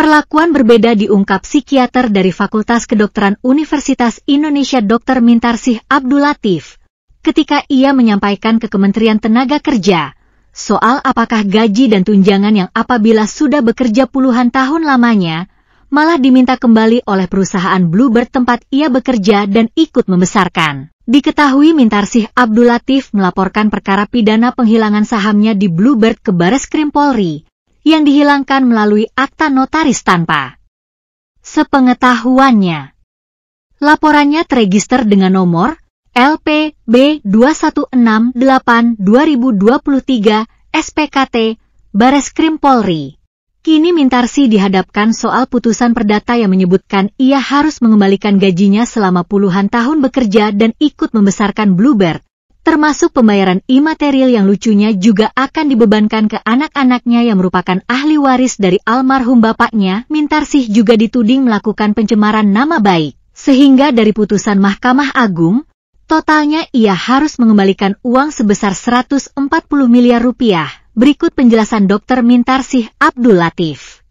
Perlakuan berbeda diungkap psikiater dari Fakultas Kedokteran Universitas Indonesia Dr. Mintarsih Abdul Latif ketika ia menyampaikan ke Kementerian Tenaga Kerja soal apakah gaji dan tunjangan yang apabila sudah bekerja puluhan tahun lamanya malah diminta kembali oleh perusahaan Bluebird tempat ia bekerja dan ikut membesarkan. Diketahui Mintarsih Abdul Latif melaporkan perkara pidana penghilangan sahamnya di Bluebird ke Bareskrim Polri yang dihilangkan melalui akta notaris tanpa sepengetahuannya. Laporannya terregister dengan nomor LPB 2168-2023 SPKT Bareskrim Polri. Kini Mintarsih dihadapkan soal putusan perdata yang menyebutkan ia harus mengembalikan gajinya selama puluhan tahun bekerja dan ikut membesarkan Bluebird, termasuk pembayaran imaterial yang lucunya juga akan dibebankan ke anak-anaknya yang merupakan ahli waris dari almarhum bapaknya. Mintarsih juga dituding melakukan pencemaran nama baik, sehingga dari putusan Mahkamah Agung, totalnya ia harus mengembalikan uang sebesar 140 miliar rupiah. Berikut penjelasan Dr. Mintarsih Abdul Latif.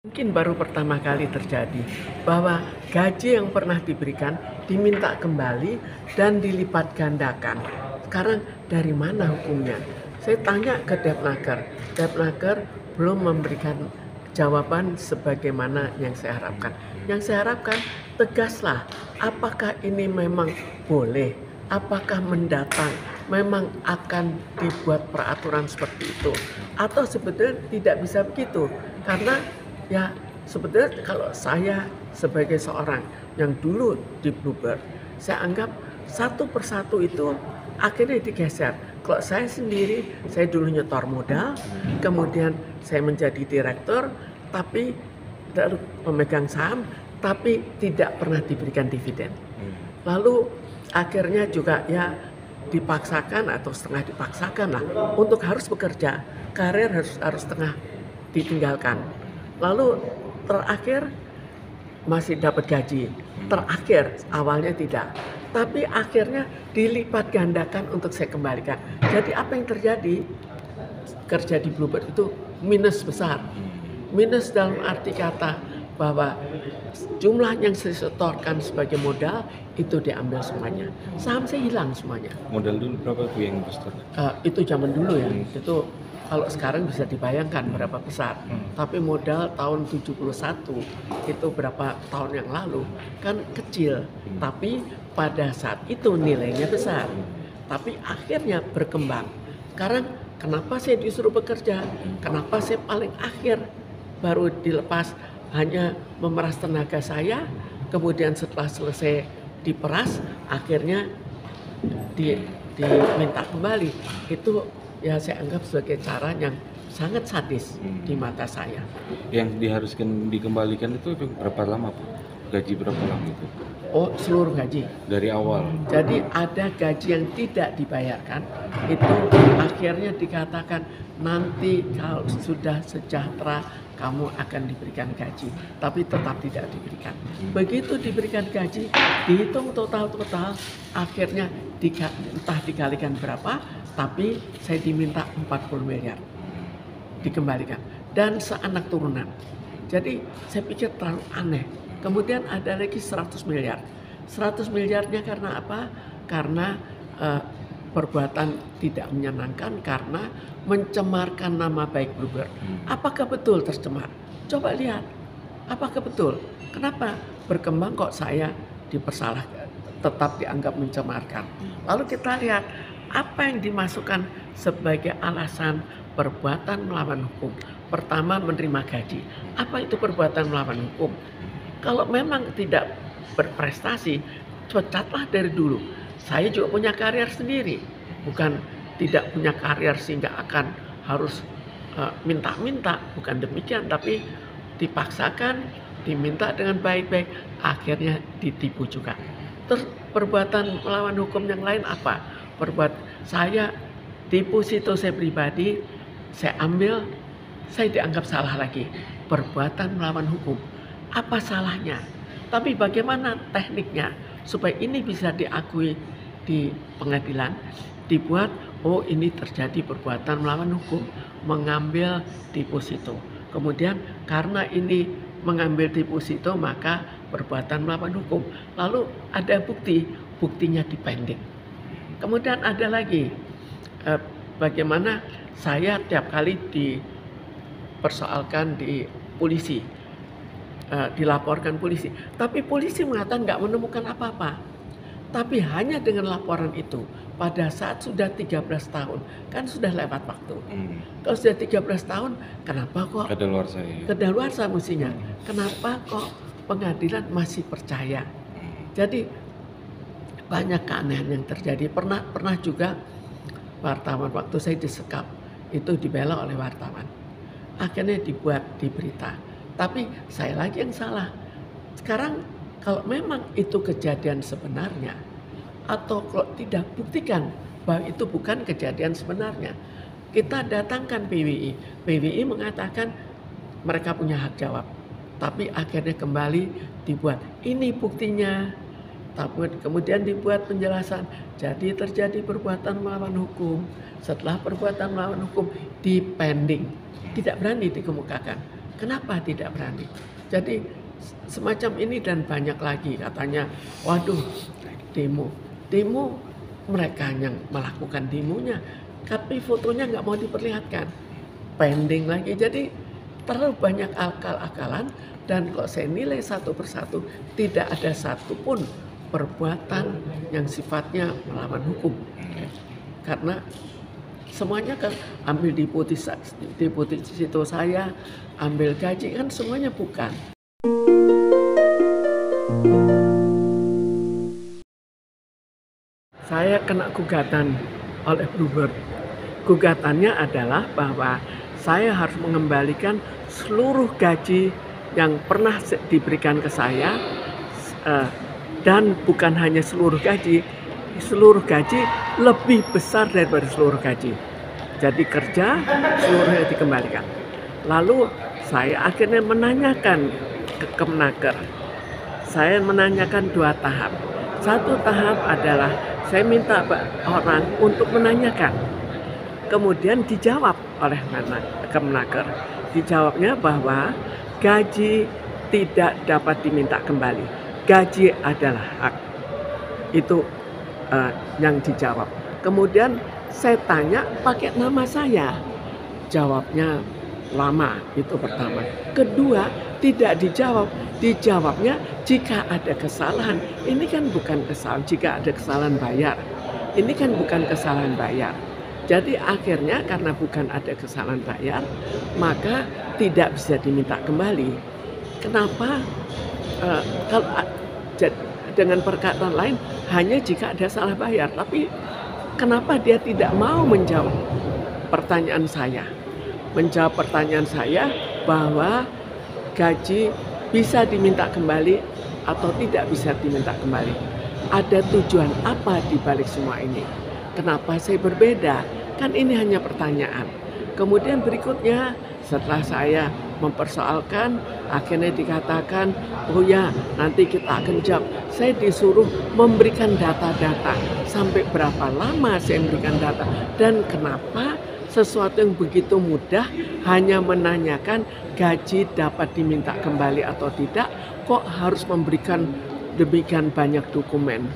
Mungkin baru pertama kali terjadi bahwa gaji yang pernah diberikan diminta kembali dan dilipat gandakan. Sekarang dari mana hukumnya? Saya tanya ke Depnaker. Depnaker belum memberikan jawaban sebagaimana yang saya harapkan. Yang saya harapkan tegaslah, apakah ini memang boleh? Apakah mendatang memang akan dibuat peraturan seperti itu? Atau sebetulnya tidak bisa begitu? Karena ya sebetulnya kalau saya sebagai seorang yang dulu di Bluebird, saya anggap satu persatu itu akhirnya digeser. Kalau saya sendiri, saya dulu nyetor modal, kemudian saya menjadi direktur, tapi pemegang saham, tapi tidak pernah diberikan dividen. Lalu akhirnya juga ya dipaksakan atau setengah dipaksakan lah untuk harus bekerja, karir harus setengah ditinggalkan. Lalu terakhir masih dapat gaji, terakhir awalnya tidak, tapi akhirnya dilipat gandakan untuk saya kembalikan. Jadi apa yang terjadi? Kerja di Bluebird itu minus besar, minus dalam arti kata bahwa jumlah yang saya setorkan sebagai modal itu diambil semuanya, saham saya hilang semuanya. Modal dulu berapa tuh yang investor? Itu zaman dulu ya, itu kalau sekarang bisa dibayangkan berapa besar. Tapi modal tahun 71 itu berapa tahun yang lalu kan kecil, tapi pada saat itu nilainya besar. Tapi akhirnya berkembang. Sekarang kenapa saya disuruh bekerja? Kenapa saya paling akhir baru dilepas? Hanya memeras tenaga saya, kemudian setelah selesai diperas, akhirnya diminta kembali. Itu ya saya anggap sebagai cara yang sangat sadis di mata saya. Yang diharuskan dikembalikan itu berapa lama, Pak? Gaji berapa lama itu? Oh, seluruh gaji. Dari awal. Jadi ada gaji yang tidak dibayarkan, itu akhirnya dikatakan nanti kalau sudah sejahtera kamu akan diberikan gaji, tapi tetap tidak diberikan. Begitu diberikan gaji, dihitung total, akhirnya entah dikalikan berapa, tapi saya diminta 40 miliar dikembalikan dan seanak turunan. Jadi saya pikir terlalu aneh. Kemudian ada lagi 100 miliar. 100 miliarnya karena apa? Karena perbuatan tidak menyenangkan karena mencemarkan nama baik Bluebird. Apakah betul tercemar? Coba lihat. Apakah betul? Kenapa berkembang kok saya dipersalahkan, tetap dianggap mencemarkan? Lalu kita lihat apa yang dimasukkan sebagai alasan perbuatan melawan hukum. Pertama, menerima gaji. Apa itu perbuatan melawan hukum? Kalau memang tidak berprestasi, pecatlah dari dulu. Saya juga punya karier sendiri, bukan tidak punya karier sehingga akan harus minta-minta, bukan demikian, tapi dipaksakan, diminta dengan baik-baik, akhirnya ditipu juga. Terus perbuatan melawan hukum yang lain apa? Saya tipu situ saya pribadi, saya ambil, saya dianggap salah lagi. Perbuatan melawan hukum, apa salahnya? Tapi bagaimana tekniknya supaya ini bisa diakui di pengadilan, dibuat, oh ini terjadi perbuatan melawan hukum, mengambil deposito. Kemudian karena ini mengambil deposito maka perbuatan melawan hukum. Lalu ada buktinya dipending. Kemudian ada lagi bagaimana saya tiap kali dipersoalkan di polisi, dilaporkan polisi. Tapi polisi mengatakan nggak menemukan apa-apa. Tapi hanya dengan laporan itu, pada saat sudah 13 tahun, kan sudah lewat waktu. Kalau sudah 13 tahun, kenapa kok kedaluarsa mestinya? Kenapa kok pengadilan masih percaya? Jadi banyak keanehan yang terjadi. Pernah juga wartawan waktu saya disekap itu dibela oleh wartawan. Akhirnya dibuat di berita. Tapi saya lagi yang salah. Sekarang kalau memang itu kejadian sebenarnya atau kalau tidak, buktikan bahwa itu bukan kejadian sebenarnya. Kita datangkan PWI. PWI mengatakan mereka punya hak jawab. Tapi akhirnya kembali dibuat. Ini buktinya. Tapi kemudian dibuat penjelasan. Jadi terjadi perbuatan melawan hukum. Setelah perbuatan melawan hukum dipending. Tidak berani dikemukakan. Kenapa tidak berani? Jadi semacam ini dan banyak lagi katanya. Waduh, demo mereka yang melakukan demonya. Tapi fotonya nggak mau diperlihatkan. Pending lagi. Jadi terlalu banyak akal-akalan. Dan kalau saya nilai satu persatu tidak ada satupun perbuatan yang sifatnya melawan hukum. Karena semuanya kan ambil deposito saya, ambil gaji, kan semuanya bukan. Saya kena gugatan oleh Bluebird. Gugatannya adalah bahwa saya harus mengembalikan seluruh gaji yang pernah diberikan ke saya, dan bukan hanya seluruh gaji lebih besar daripada seluruh gaji. Jadi kerja seluruhnya dikembalikan. Lalu saya akhirnya menanyakan ke Kemenaker. Saya menanyakan 2 tahap. Satu tahap adalah saya minta orang untuk menanyakan. Kemudian dijawab oleh Kemenaker. Dijawabnya bahwa gaji tidak dapat diminta kembali. Gaji adalah hak. Itu yang dijawab. Kemudian saya tanya pakai nama saya. Jawabnya lama, itu pertama. Kedua, tidak dijawab. Dijawabnya jika ada kesalahan. Ini kan bukan kesalahan. Jika ada kesalahan bayar. Ini kan bukan kesalahan bayar. Jadi akhirnya karena bukan ada kesalahan bayar, maka tidak bisa diminta kembali. Kenapa? Kalau dengan perkataan lain, hanya jika ada salah bayar. Tapi kenapa dia tidak mau menjawab pertanyaan saya? Menjawab pertanyaan saya bahwa gaji bisa diminta kembali atau tidak bisa diminta kembali. Ada tujuan apa di balik semua ini? Kenapa saya berbeda? Kan ini hanya pertanyaan. Kemudian berikutnya setelah saya mempersoalkan, akhirnya dikatakan, oh ya nanti kita akan jawab. Saya disuruh memberikan data-data. Sampai berapa lama saya memberikan data. Dan kenapa sesuatu yang begitu mudah hanya menanyakan gaji dapat diminta kembali atau tidak, kok harus memberikan demikian banyak dokumen.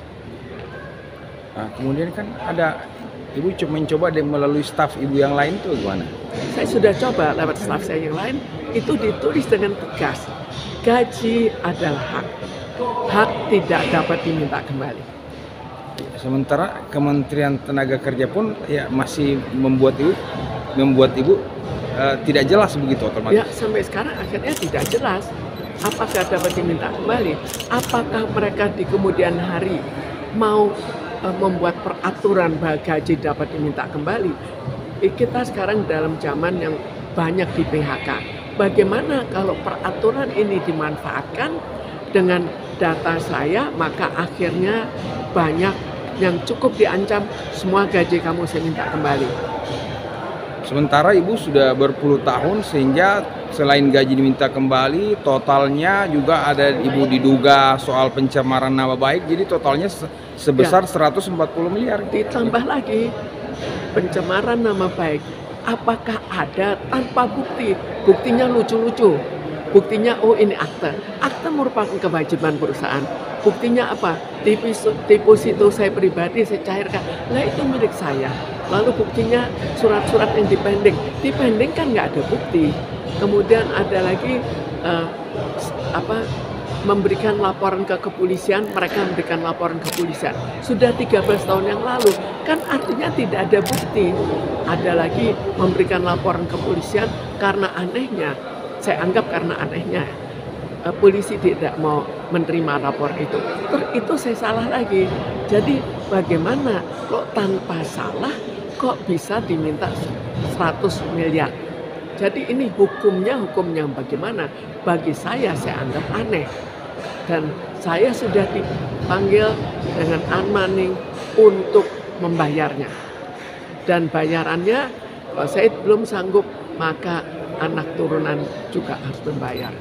Nah, kemudian kan ada Ibu mencoba melalui staf Ibu yang lain tuh gimana? Saya sudah coba lewat staf saya yang lain, itu ditulis dengan tegas. Gaji adalah hak. Hak tidak dapat diminta kembali. Sementara Kementerian Tenaga Kerja pun ya masih membuat Ibu tidak jelas begitu otomatis. Ya, sampai sekarang akhirnya tidak jelas apakah dapat diminta kembali. Apakah mereka di kemudian hari mau membuat peraturan bahwa gaji dapat diminta kembali. Kita sekarang dalam zaman yang banyak di PHK. Bagaimana kalau peraturan ini dimanfaatkan dengan data saya, maka akhirnya banyak yang cukup diancam, semua gaji kamu saya minta kembali. Sementara Ibu sudah berpuluh tahun sehingga selain gaji diminta kembali, totalnya juga ada Ibu diduga soal pencemaran nama baik, jadi totalnya sebesar 140 miliar. Ditambah lagi pencemaran nama baik apakah ada tanpa bukti, buktinya lucu-lucu, buktinya oh ini akte merupakan kewajiban perusahaan, buktinya apa, deposito saya pribadi saya cairkan, lah itu milik saya, lalu buktinya surat-surat yang dipending kan nggak ada bukti, kemudian ada lagi memberikan laporan ke kepolisian, mereka memberikan laporan ke kepolisian. Sudah 13 tahun yang lalu, kan artinya tidak ada bukti. Ada lagi memberikan laporan ke kepolisian karena anehnya, saya anggap karena anehnya, polisi tidak mau menerima lapor itu. Terus itu saya salah lagi. Jadi bagaimana kok tanpa salah kok bisa diminta 100 miliar? Jadi ini hukumnya bagaimana? Bagi saya anggap aneh. Dan saya sudah dipanggil dengan unmanning untuk membayarnya. Dan bayarannya kalau saya belum sanggup, maka anak turunan juga harus membayar.